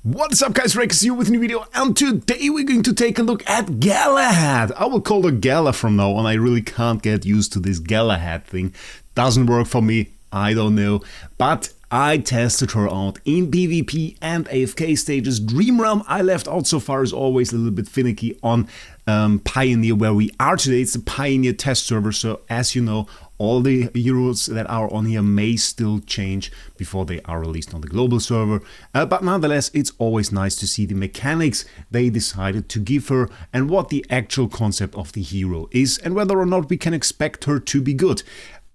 What's up guys, Wraec here with a new video, and today we're going to take a look at Galahad. I will call her Gala from now on. I really can't get used to this Galahad thing. Doesn't work for me, I don't know. But I tested her out in PvP and AFK stages. Dream Realm I left out so far is always a little bit finicky on Pioneer, where we are today. It's a Pioneer test server, so as you know, all the heroes that are on here may still change before they are released on the global server. But nonetheless, it's always nice to see the mechanics they decided to give her and what the actual concept of the hero is and whether or not we can expect her to be good.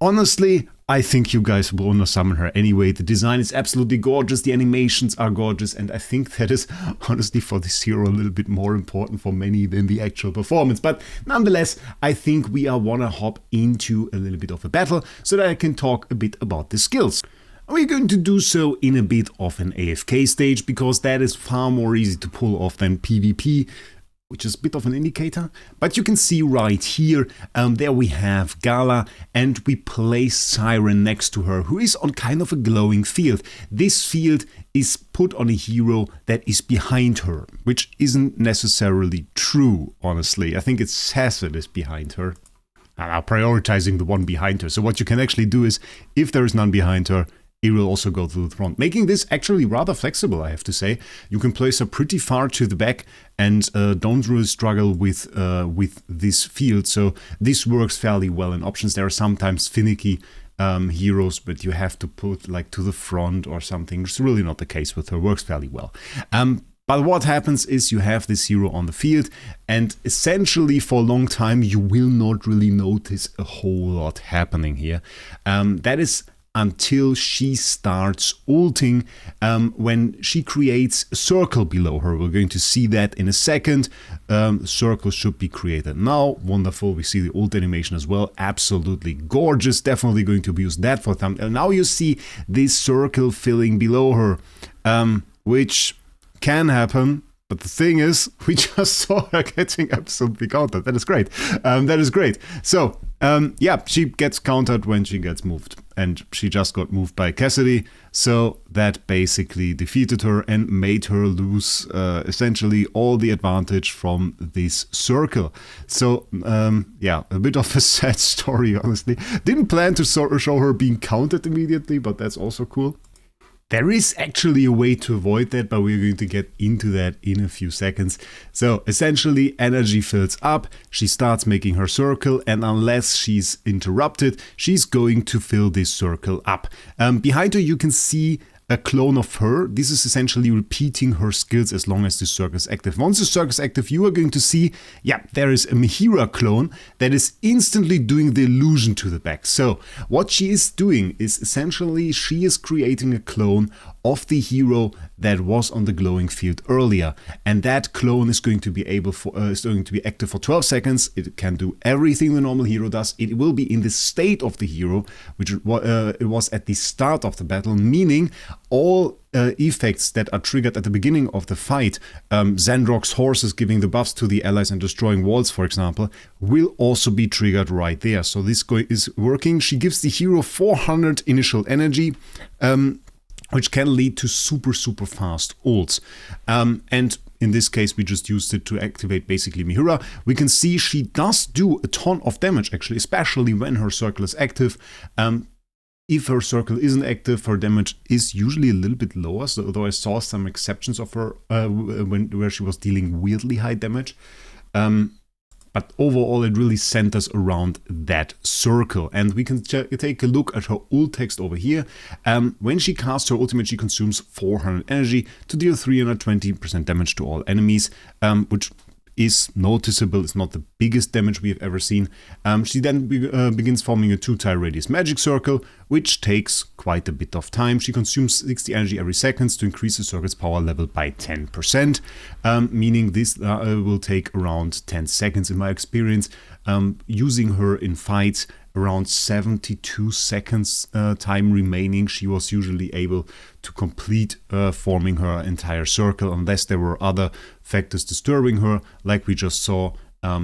Honestly, I think you guys will want to summon her anyway. The design is absolutely gorgeous, the animations are gorgeous, and I think that is honestly for this hero a little bit more important for many than the actual performance. But nonetheless, I think we want to hop into a little bit of a battle so that I can talk a bit about the skills. We're going to do so in a bit of an AFK stage, because that is far more easy to pull off than PvP, which is a bit of an indicator. But you can see right here, there we have Gala, and we place Siren next to her, who is on kind of a glowing field. This field is put on a hero that is behind her, which isn't necessarily true, honestly. I think it says it is behind her. I'm prioritizing the one behind her. So what you can actually do is, if there is none behind her, it will also go to the front, making this actually rather flexible, I have to say. You can place her pretty far to the back and don't really struggle with this field, so this works fairly well in options. There are sometimes finicky heroes, but you have to put like to the front or something. It's really not the case with her, works fairly well. But what happens is you have this hero on the field, and essentially for a long time you will not really notice a whole lot happening here. That is until she starts ulting, when she creates a circle below her. We're going to see that in a second. Circle should be created now. Wonderful. We see the ult animation as well. Absolutely gorgeous. Definitely going to use that for thumbnail. Now you see this circle filling below her, which can happen. But the thing is, we just saw her getting absolutely countered. That is great. That is great. So, yeah, she gets countered when she gets moved. And she just got moved by Cassidy. So that basically defeated her and made her lose essentially all the advantage from this circle. So, yeah, a bit of a sad story, honestly. Didn't plan to show her being countered immediately, but that's also cool. There is actually a way to avoid that, but we're going to get into that in a few seconds. So essentially, energy fills up, she starts making her circle, and unless she's interrupted, she's going to fill this circle up. Behind her you can see a clone of her. This is essentially repeating her skills as long as the circle is active. Once the circle is active, you are going to see, yeah, there is a Mihira clone that is instantly doing the illusion to the back. So what she is doing is essentially she is creating a clone of the hero that was on the glowing field earlier, and that clone is going to be active for 12 seconds. It can do everything the normal hero does. It will be in the state of the hero, which it was at the start of the battle, meaning all effects that are triggered at the beginning of the fight, Xandrock's horses giving the buffs to the allies and destroying walls, for example, will also be triggered right there. So this is working. She gives the hero 400 initial energy, which can lead to super fast ults. And in this case, we just used it to activate basically Mihira. We can see she does do a ton of damage, actually, especially when her circle is active. If her circle isn't active, her damage is usually a little bit lower, so although I saw some exceptions of her where she was dealing weirdly high damage. But overall, it really centers around that circle. And we can take a look at her ult text over here. When she casts her ultimate, she consumes 400 energy to deal 320% damage to all enemies, which is noticeable. It's not the biggest damage we have ever seen. She then begins forming a 2-tile radius magic circle, which takes quite a bit of time. She consumes 60 energy every second to increase the circle's power level by 10%, meaning this will take around 10 seconds in my experience. Using her in fights, around 72 seconds time remaining, she was usually able to complete forming her entire circle, unless there were other factors disturbing her, like we just saw.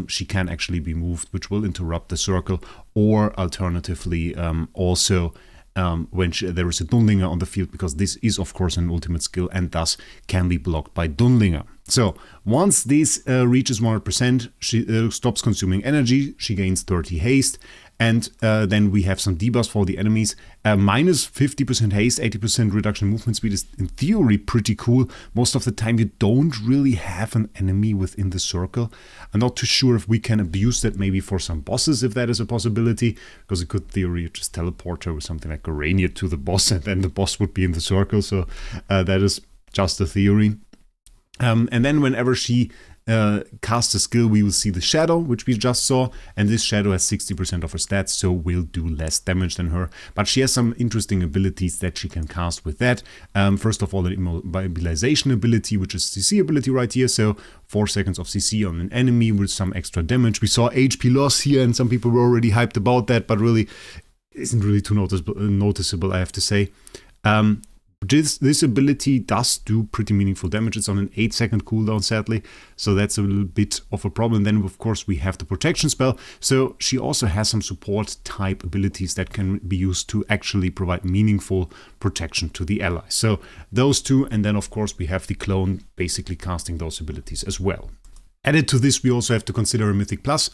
She can actually be moved, which will interrupt the circle, or alternatively also when there is a Dunlinger on the field, because this is of course an ultimate skill and thus can be blocked by Dunlinger. So once this reaches 100%, she stops consuming energy, she gains 30 haste, and then we have some debuffs for the enemies. Minus 50% haste, 80% reduction in movement speed is in theory pretty cool. Most of the time you don't really have an enemy within the circle. I'm not too sure if we can abuse that maybe for some bosses, if that is a possibility, because it could theory just teleport her with something like a Rainier to the boss and then the boss would be in the circle. So that is just a theory. And then whenever she casts a skill, we will see the shadow, which we just saw, and this shadow has 60% of her stats, so will do less damage than her. But she has some interesting abilities that she can cast with that. First of all, the immobilization ability, which is CC ability right here, so 4 seconds of CC on an enemy with some extra damage. We saw HP loss here, and some people were already hyped about that, but really isn't really too noticeable, I have to say. This ability does do pretty meaningful damage. It's on an 8-second cooldown, sadly, so that's a little bit of a problem. Then, of course, we have the protection spell, so she also has some support type abilities that can be used to actually provide meaningful protection to the ally. So those two, and then, of course, we have the clone basically casting those abilities as well. Added to this, we also have to consider a Mythic Plus,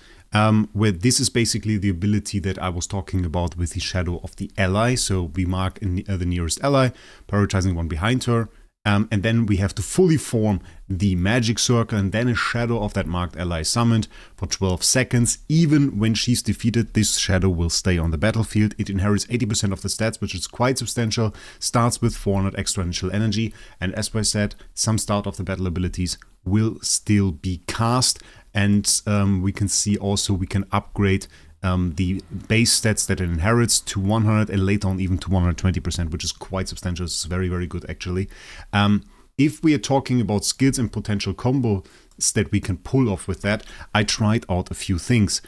where this is basically the ability that I was talking about with the shadow of the ally. So we mark the nearest ally, prioritizing one behind her, and then we have to fully form the magic circle, and then a shadow of that marked ally is summoned for 12 seconds. Even when she's defeated, this shadow will stay on the battlefield. It inherits 80% of the stats, which is quite substantial, starts with 400 extra initial energy, and as I said, some start of the battle abilities will still be cast, and we can see also we can upgrade the base stats that it inherits to 100 and later on even to 120%, which is quite substantial. It's very, very good actually. If we are talking about skills and potential combos that we can pull off with that, I tried out a few things.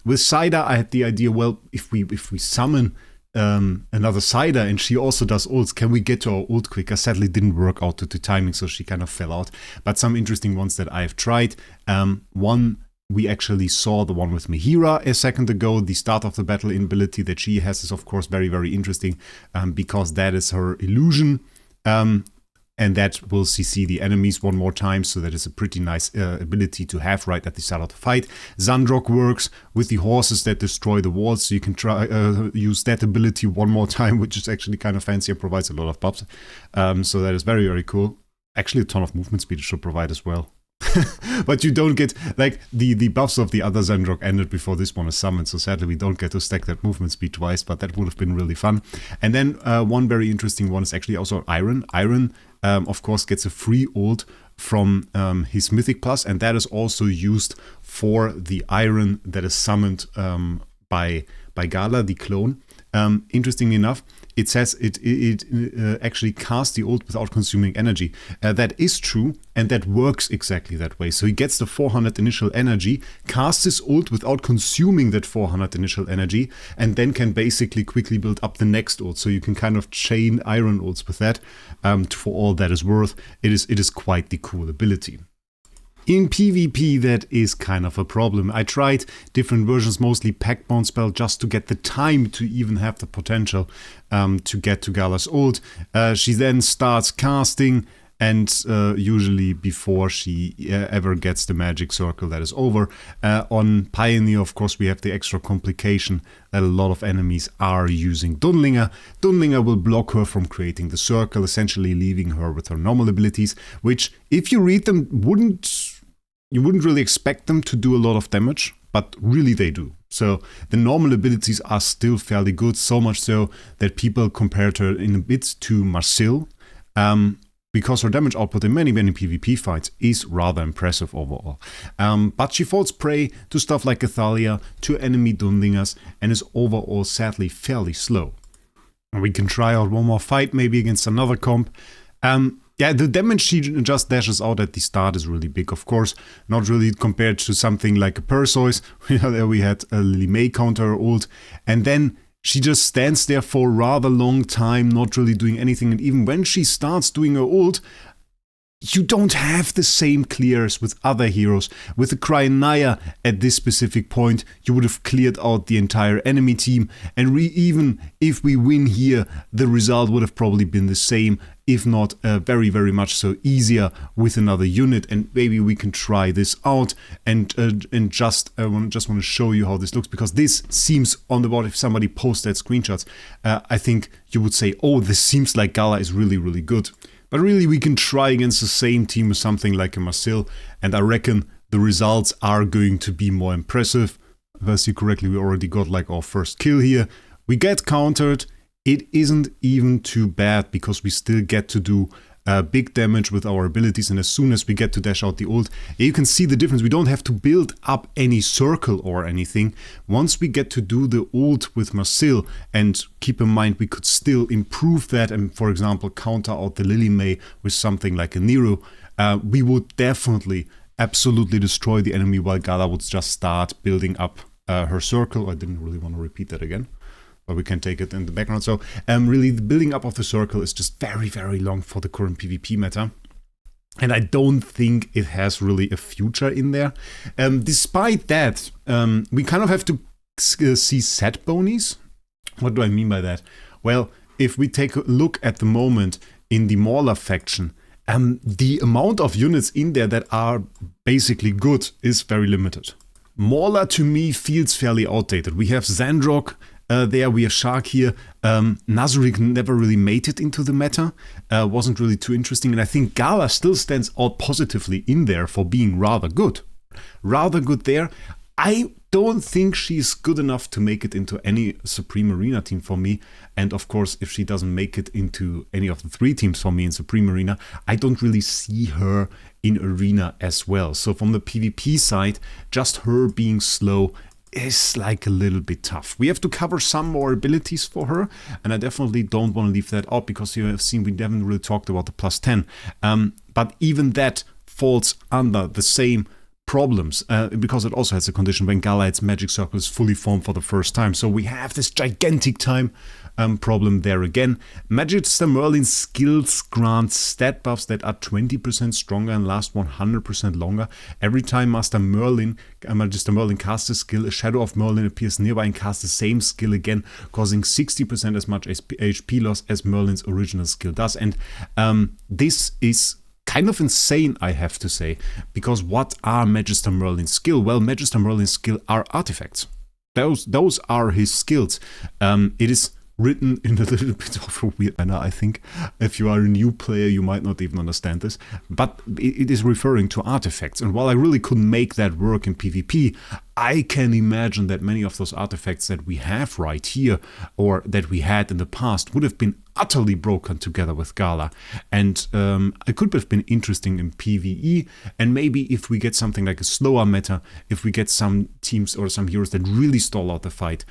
With Cider, I had the idea, well, if we summon another Cider and she also does ults, can we get to our ult quicker? Sadly didn't work out due to timing, so she kind of fell out. But some interesting ones that I've tried. One, we actually saw the one with Mihira a second ago. The start of the battle ability that she has is of course very, very interesting, because that is her illusion. And that will CC the enemies one more time, so that is a pretty nice ability to have right at the start of the fight. Zandrok works with the horses that destroy the walls, so you can try use that ability one more time, which is actually kind of fancy and provides a lot of buffs. So that is very, very cool. Actually, a ton of movement speed it should provide as well. But you don't get, like, the buffs of the other Zandrok ended before this one is summoned, so sadly we don't get to stack that movement speed twice, but that would have been really fun. And then one very interesting one is actually also Iron. Iron, of course, gets a free ult from his Mythic Plus, and that is also used for the Iron that is summoned by Gala, the clone. Interestingly enough, it says it actually casts the ult without consuming energy. That is true, and that works exactly that way. So he gets the 400 initial energy, casts his ult without consuming that 400 initial energy, and then can basically quickly build up the next ult. So you can kind of chain Iron ults with that. For all that is worth, it is quite the cool ability. In PvP, that is kind of a problem. I tried different versions, mostly Packbound spell, just to get the time to even have the potential to get to Gala's ult. She then starts casting, and usually before she ever gets the magic circle, that is over. On Pioneer, of course, we have the extra complication that a lot of enemies are using Dunlinger. Dunlinger will block her from creating the circle, essentially leaving her with her normal abilities, which, if you read them, you wouldn't really expect them to do a lot of damage, but really they do. So the normal abilities are still fairly good, so much so that people compared her in a bit to Marcel, because her damage output in many PvP fights is rather impressive overall. But she falls prey to stuff like Athalia, to enemy Dunlingers, and is overall sadly fairly slow. And we can try out one more fight, maybe against another comp. Yeah, the damage she just dashes out at the start is really big, of course. Not really compared to something like a Perseus. There we had a Lily May counter ult. And then she just stands there for a rather long time, not really doing anything. And even when she starts doing her ult, you don't have the same clears with other heroes. With the Cryonaya at this specific point, you would have cleared out the entire enemy team, and even if we win here, the result would have probably been the same, if not very, very much so easier with another unit. And maybe we can try this out and just want to show you how this looks, because this seems on the board, if somebody posts that screenshots, I think you would say, oh, this seems like Gala is really, really good. But really, we can try against the same team with something like a Marcel, and I reckon the results are going to be more impressive. If I see correctly, we already got like our first kill here. We get countered. It isn't even too bad, because we still get to do big damage with our abilities, and as soon as we get to dash out the ult, you can see the difference. We don't have to build up any circle or anything. Once we get to do the ult with Marcel, and keep in mind we could still improve that and, for example, counter out the Lily May with something like a Nero, we would definitely absolutely destroy the enemy, while Gala would just start building up her circle. I didn't really want to repeat that again, but we can take it in the background. So really, the building up of the circle is just very, very long for the current PvP meta. And I don't think it has really a future in there. Despite that, we kind of have to see set bonies. What do I mean by that? Well, if we take a look at the moment in the Mauler faction, the amount of units in there that are basically good is very limited. Mauler to me feels fairly outdated. We have Zandrok, there we have Shark here. Nazarick never really made it into the meta, wasn't really too interesting, and I think Gala still stands out positively in there for being rather good. Rather good there. I don't think she's good enough to make it into any Supreme Arena team for me, and of course if she doesn't make it into any of the 3 teams for me in Supreme Arena, I don't really see her in Arena as well. So from the PvP side, just her being slow is like a little bit tough. We have to cover some more abilities for her, and I definitely don't want to leave that out, because you have seen we haven't really talked about the +10, but even that falls under the same problems, because it also has a condition when Galahad's magic circle is fully formed for the first time. So we have this gigantic time problem there again. Magister Merlin's skills grant stat buffs that are 20% stronger and last 100% longer. Every time Magister Merlin casts a skill, a shadow of Merlin appears nearby and casts the same skill again, causing 60% as much HP loss as Merlin's original skill does. And this is kind of insane, I have to say, because what are Magister Merlin's skill? Well, Magister Merlin's skill are artifacts. Those are his skills. It is written in a little bit of a weird manner, I think. If you are a new player, you might not even understand this, but it is referring to artifacts. And while I really couldn't make that work in PvP, I can imagine that many of those artifacts that we have right here, or that we had in the past, would have been utterly broken together with Gala. And it could have been interesting in PvE, and maybe if we get something like a slower meta, if we get some teams or some heroes that really stall out the fight,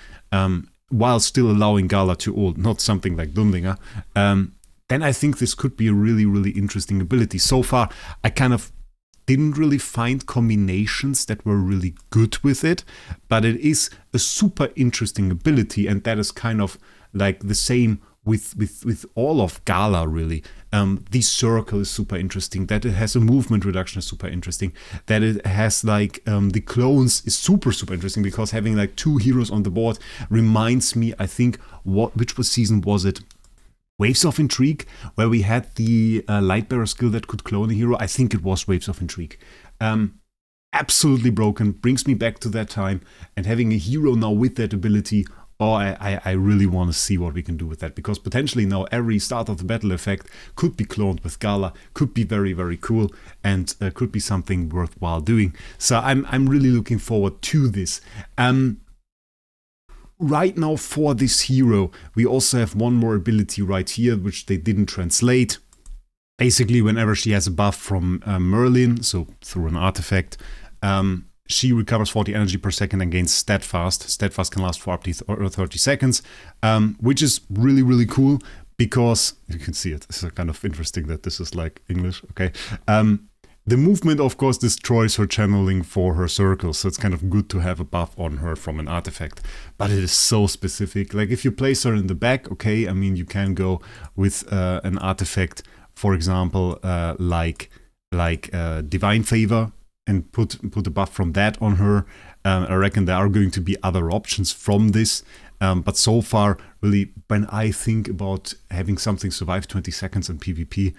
while still allowing Gala to ult, not something like Dundinger, then I think this could be a really, really interesting ability. So far, I kind of didn't really find combinations that were really good with it, but it is a super interesting ability, and that is kind of like the same with all of Gala, really. The circle is super interesting, that it has a movement reduction is super interesting, that it has like the clones is super interesting, because having like 2 heroes on the board reminds me, I think, which season was it? Waves of Intrigue, where we had the Lightbearer skill that could clone a hero. I think it was Waves of Intrigue. Absolutely broken, brings me back to that time, and having a hero now with that ability, I really want to see what we can do with that, because potentially now every start of the battle effect could be cloned with Gala, could be very, very cool, and could be something worthwhile doing. So I'm really looking forward to this. Right now for this hero, we also have one more ability right here, which they didn't translate. Basically, whenever she has a buff from Merlin, so through an artifact, she recovers 40 energy per second and gains Steadfast. Steadfast can last for up to 30 seconds, which is really, really cool, because you can see it. It's kind of interesting that this is like English, okay? The movement, of course, destroys her channeling for her circle, so it's kind of good to have a buff on her from an artifact. But it is so specific. Like, if you place her in the back, okay, I mean, you can go with an artifact, for example, like like Divine Favor and put a buff from that on her. I reckon there are going to be other options from this. But so far, really, when I think about having something survive 20 seconds in PvP,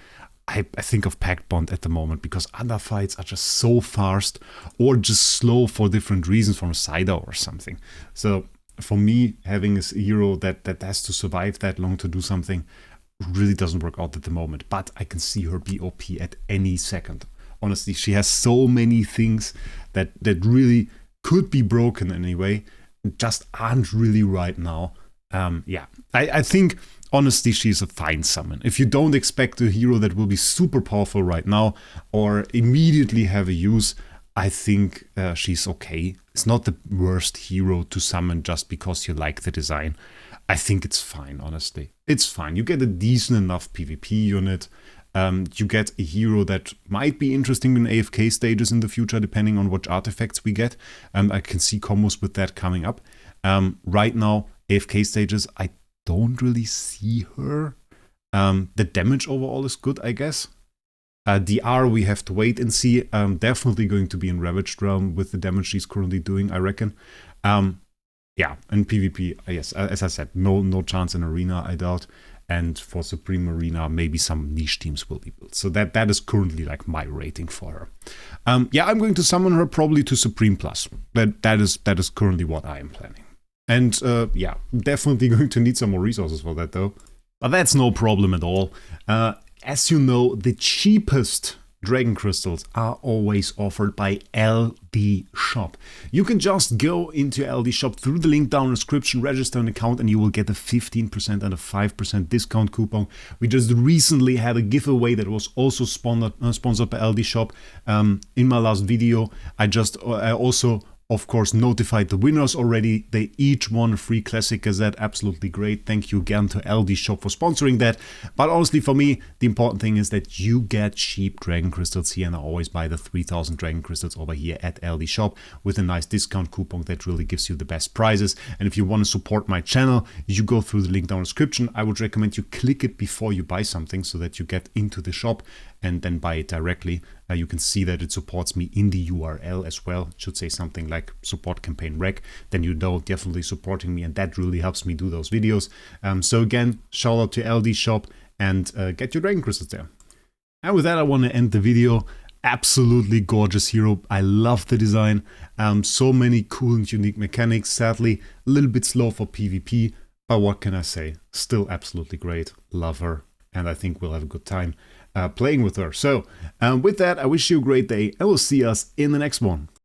I think of Pact Bond at the moment, because other fights are just so fast or just slow for different reasons, from a Cider or something. So for me, having a hero that has to survive that long to do something really doesn't work out at the moment. But I can see her be OP at any second. Honestly, she has so many things that really could be broken anyway, just aren't really right now. Yeah, I think honestly she's a fine summon. If you don't expect a hero that will be super powerful right now or immediately have a use, I think she's okay. It's not the worst hero to summon just because you like the design. I think it's fine, honestly. It's fine. You get a decent enough PvP unit. You get a hero that might be interesting in AFK stages in the future, depending on what artifacts we get. I can see combos with that coming up. Right now, AFK stages, I don't really see her. The damage overall is good, I guess. DR, we have to wait and see. Definitely going to be in Ravaged Realm with the damage she's currently doing, I reckon. Yeah, and PvP, yes, as I said, no chance in Arena, I doubt. And for Supreme Arena, maybe some niche teams will be built. So that is currently like my rating for her. Yeah, I'm going to summon her probably to Supreme Plus. That is currently what I am planning. And yeah, definitely going to need some more resources for that though. But that's no problem at all. As you know, the cheapest Dragon Crystals are always offered by LD Shop. You can just go into LD Shop through the link down in the description, register an account, and you will get a 15% and a 5% discount coupon. We just recently had a giveaway that was also sponsored by LD Shop. In my last video, I also, of course, notified the winners already. They each won a free Classic Gazette. Absolutely great. Thank you again to LD Shop for sponsoring that. But honestly, for me, the important thing is that you get cheap Dragon Crystals here, and I always buy the 3000 Dragon Crystals over here at LD Shop with a nice discount coupon that really gives you the best prizes. And if you want to support my channel, you go through the link down in the description. I would recommend you click it before you buy something so that you get into the shop and then buy it directly. You can see that it supports me in the URL as well. It should say something like support campaign Wraec. Then you know definitely supporting me, and that really helps me do those videos. So again, shout out to LD Shop and get your Dragon Crystals there. And with that, I want to end the video. Absolutely gorgeous hero. I love the design. So many cool and unique mechanics. Sadly, a little bit slow for PvP, but what can I say? Still absolutely great. Love her, and I think we'll have a good time playing with her. So with that, I wish you a great day, and we'll see us in the next one.